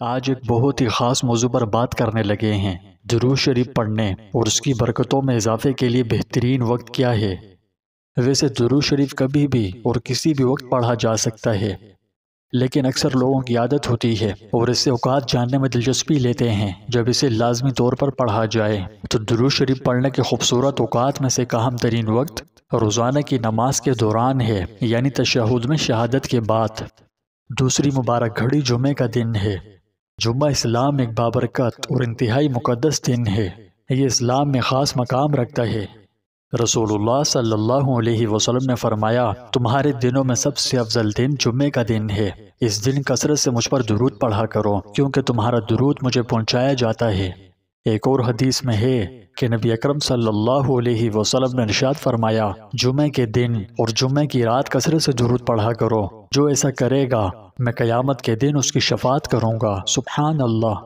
آج ایک بہت ہی خاص موضوع پر بات کرنے لگے ہیں۔ درود شریف پڑھنے اور اس کی برکتوں میں اضافے کے لیے بہترین وقت کیا ہے؟ ویسے درود شریف کبھی بھی اور کسی بھی وقت پڑھا جا سکتا ہے، لیکن اکثر لوگوں کی عادت ہوتی ہے اور اس سے اوقات جاننے میں دلچسپی لیتے ہیں جب اسے لازمی طور پر پڑھا جائے۔ تو درود شریف پڑھنے کے خوبصورت اوقات میں سے اہم ترین وقت روزانہ کی نماز کے دوران ہے، یعنی تشہد میں شہادت کے بعد۔ دوسری مبارک گھڑی جمعے کا دن ہے۔ جمعہ اسلام میں ایک بابرکت اور انتہائی مقدس دن ہے۔ یہ اسلام میں خاص مقام رکھتا ہے۔ رسول اللہ صلی اللہ علیہ وسلم نے فرمایا، تمہارے دنوں میں سب سے افضل دن جمعے کا دن ہے۔ اس دن کثرت سے مجھ پر درود پڑھا کرو، کیونکہ تمہارا درود مجھے پہنچایا جاتا ہے۔ ایک اور حدیث میں ہے کہ نبی اکرم صلی اللہ علیہ وسلم نے ارشاد فرمایا، جمعے کے دن اور جمعے کی رات کثرت سے درود پڑھا کرو۔ جو ایسا کرے گا میں قیامت کے دن اس کی شفاعت کروں گا۔ سبحان اللہ۔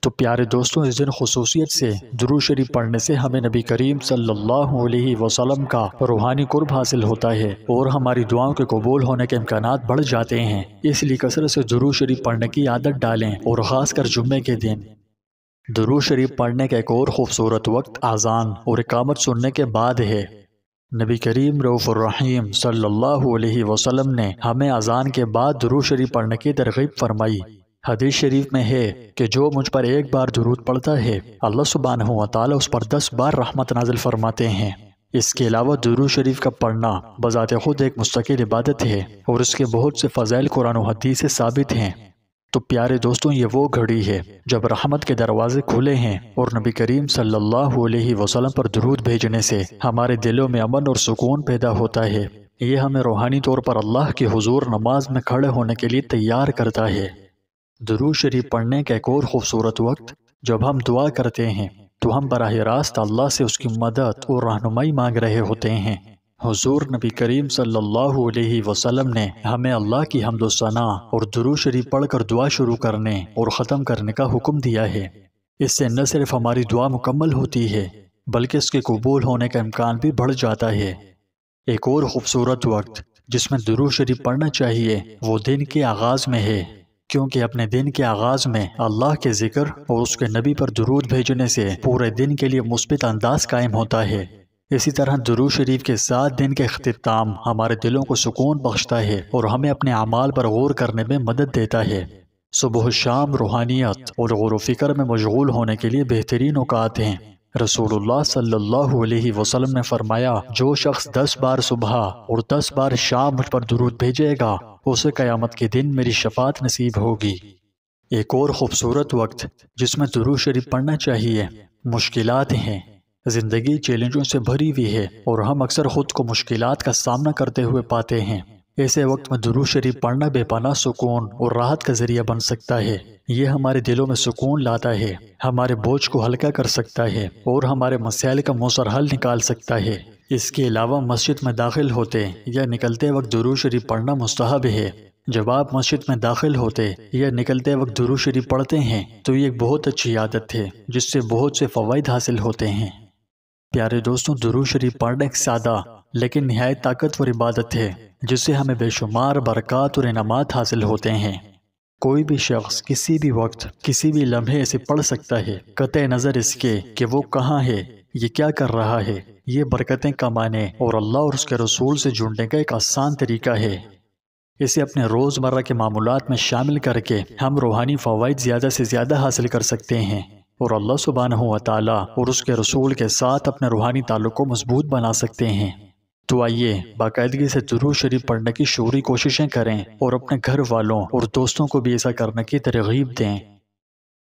تو پیارے دوستوں، اس دن خصوصیت سے درود شریف پڑھنے سے ہمیں نبی کریم صلی اللہ علیہ وسلم کا روحانی قرب حاصل ہوتا ہے اور ہماری دعاؤں کے قبول ہونے کے امکانات بڑھ جاتے ہیں۔ اس لیے کثرت سے درود شریف پڑھنے کی عادت ڈالیں، اور خاص کر جمعے کے دن۔ درود شریف پڑھنے کا ایک اور خوبصورت وقت اذان اور اقامت سننے کے بعد ہے۔ نبی کریم رؤوف الرحیم صلی اللہ علیہ وسلم نے ہمیں اذان کے بعد درود شریف پڑھنے کی ترغیب فرمائی۔ حدیث شریف میں ہے کہ جو مجھ پر ایک بار درود پڑھتا ہے، اللہ سبحانہ و تعالیٰ اس پر 10 بار رحمت نازل فرماتے ہیں۔ اس کے علاوہ درود شریف کا پڑھنا بذات خود ایک مستقل عبادت ہے، اور اس کے بہت سے فضائل قرآن و حدیث سے ثابت ہیں۔ تو پیارے دوستوں، یہ وہ گھڑی ہے جب رحمت کے دروازے کھلے ہیں، اور نبی کریم صلی اللہ علیہ وسلم پر درود بھیجنے سے ہمارے دلوں میں امن اور سکون پیدا ہوتا ہے۔ یہ ہمیں روحانی طور پر اللہ کے حضور نماز میں کھڑے ہونے کے لیے تیار کرتا ہے۔ درود شریف پڑھنے کا ایک اور خوبصورت وقت جب ہم دعا کرتے ہیں تو ہم براہ راست اللہ سے اس کی مدد اور رہنمائی مانگ رہے ہوتے ہیں۔ حضور نبی کریم صلی اللہ علیہ وسلم نے ہمیں اللہ کی حمد و ثنا اور درود شریف پڑھ کر دعا شروع کرنے اور ختم کرنے کا حکم دیا ہے۔ اس سے نہ صرف ہماری دعا مکمل ہوتی ہے، بلکہ اس کے قبول ہونے کا امکان بھی بڑھ جاتا ہے۔ ایک اور خوبصورت وقت جس میں درود شریف پڑھنا چاہیے وہ دن کے آغاز میں ہے، کیونکہ اپنے دن کے آغاز میں اللہ کے ذکر اور اس کے نبی پر درود بھیجنے سے پورے دن کے لیے مثبت انداز قائم ہوتا ہے۔ اسی طرح درود شریف کے ساتھ دن کے اختتام ہمارے دلوں کو سکون بخشتا ہے اور ہمیں اپنے اعمال پر غور کرنے میں مدد دیتا ہے۔ صبح و شام روحانیت اور غور و فکر میں مشغول ہونے کے لیے بہترین اوقات ہیں۔ رسول اللہ صلی اللہ علیہ وسلم نے فرمایا، جو شخص 10 بار صبح اور 10 بار شام مجھ پر درود بھیجے گا، اسے قیامت کے دن میری شفاعت نصیب ہوگی۔ ایک اور خوبصورت وقت جس میں درود شریف پڑھنا چاہیے مشکلات ہیں۔ زندگی چیلنجوں سے بھری ہوئی ہے اور ہم اکثر خود کو مشکلات کا سامنا کرتے ہوئے پاتے ہیں۔ ایسے وقت میں درود شریف پڑھنا بے پناہ سکون اور راحت کا ذریعہ بن سکتا ہے۔ یہ ہمارے دلوں میں سکون لاتا ہے، ہمارے بوجھ کو ہلکا کر سکتا ہے اور ہمارے مسائل کا مؤثر حل نکال سکتا ہے۔ اس کے علاوہ مسجد میں داخل ہوتے یا نکلتے وقت درود شریف پڑھنا مستحب ہے۔ جب آپ مسجد میں داخل ہوتے یا نکلتے وقت درود شریف پڑھتے ہیں تو یہ ایک بہت اچھی عادت ہے جس سے بہت سے فوائد حاصل ہوتے ہیں۔ پیارے دوستوں، درود شریف پڑھنا ایک سادہ لیکن نہایت طاقتور عبادت ہے جس سے ہمیں بے شمار برکات اور انعامات حاصل ہوتے ہیں۔ کوئی بھی شخص کسی بھی وقت کسی بھی لمحے اسے پڑھ سکتا ہے، قطع نظر اس کے کہ وہ کہاں ہے، یہ کیا کر رہا ہے۔ یہ برکتیں کمانے اور اللہ اور اس کے رسول سے جڑنے کا ایک آسان طریقہ ہے۔ اسے اپنے روزمرہ کے معمولات میں شامل کر کے ہم روحانی فوائد زیادہ سے زیادہ حاصل کر سکتے ہیں، اور اللہ سبحانہ و تعالیٰ اور اس کے رسول کے ساتھ اپنے روحانی تعلق کو مضبوط بنا سکتے ہیں۔ تو آئیے باقاعدگی سے درود شریف پڑھنے کی شعوری کوششیں کریں اور اپنے گھر والوں اور دوستوں کو بھی ایسا کرنے کی ترغیب دیں۔